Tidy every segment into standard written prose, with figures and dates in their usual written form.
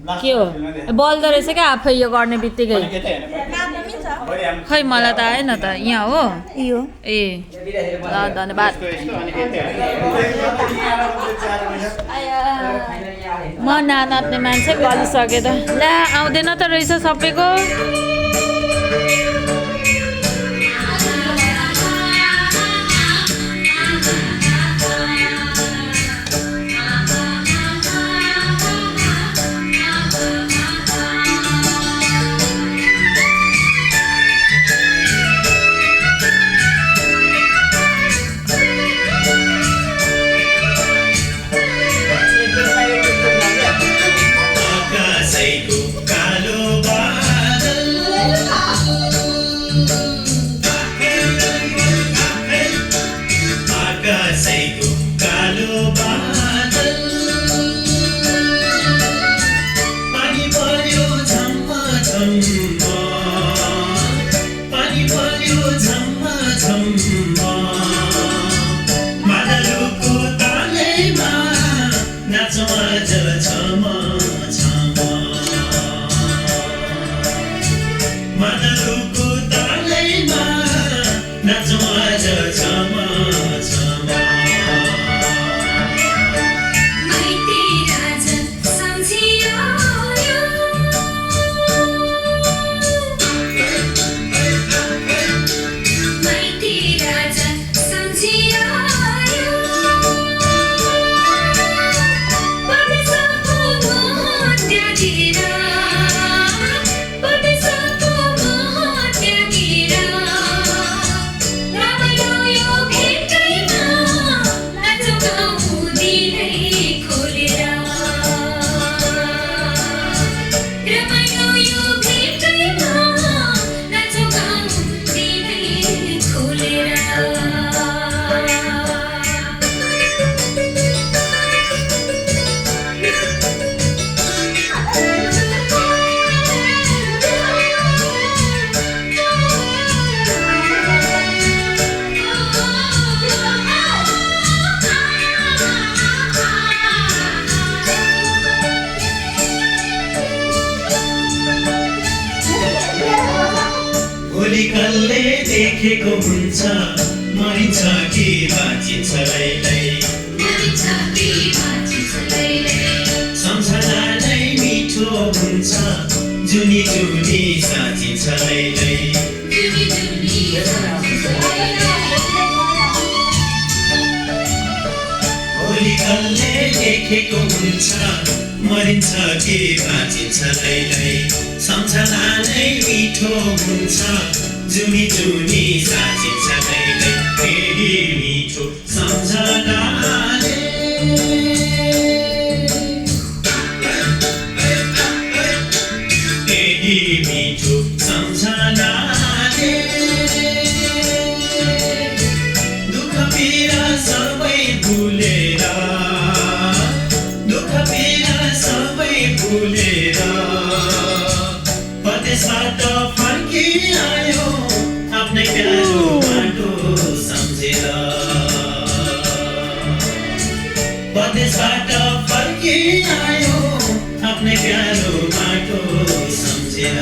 के हो बल्दो रहेछ क्या आफै यो गर्ने बित्तिकै खै मलाई त आएन त यहाँ हो ए ल धन्यवाद म नाच्ने मान्छे गलिसके त ला आउँदैन त रहेछ सबैको देखेको हुन्छ मरिन्छ कि बाँचिन्छ लैलै सम्झना नै मिठो हुन्छ जुनी जुनी साँचिन्छ लैलै भोलि कसले देखेको हुन्छ मरिन्छ कि बाँचिन्छ लैलै सम्झना नै मिठो हुन्छ जुनी जुनी साँचिन्छ लैलै फेरि मिठो सम्झनाले फेरि मिठो सम्झनाले दुःख पीडा सबै भुलेर दुःख पीडा सबै भुलेर परदेशबाट फर्किआयो आफ्नै प्यारो माटो सम्झेर परदेशबाट फर्किआयो आफ्नै प्यारो माटो सम्झेर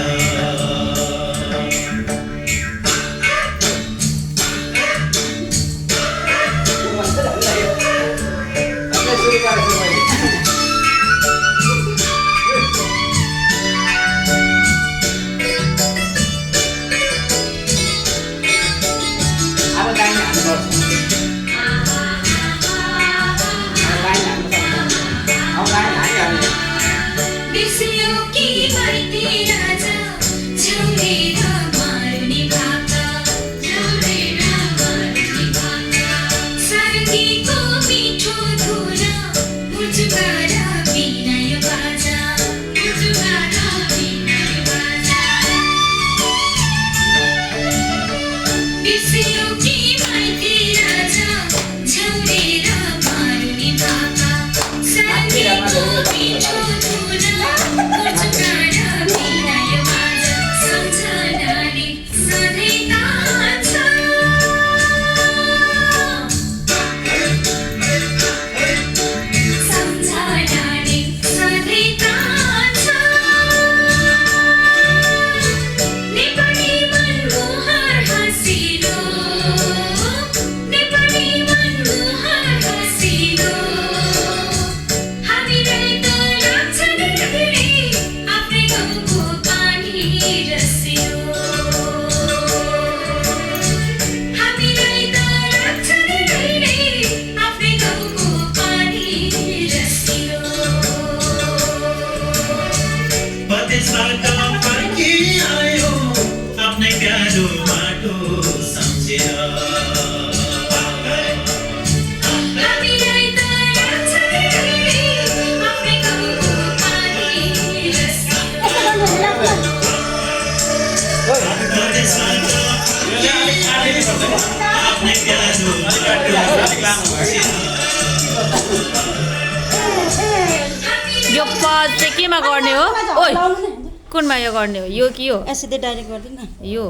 परदेशबाट फर्किआयो आफ्नै प्यारो बाटो सम्झेर आफ्नै प्यारो यो पद चाहिँ केमा गर्ने हो ओइ कुनमा यो गर्ने हो यो कि हो सिधै डाइरेक्ट गर्दैन यो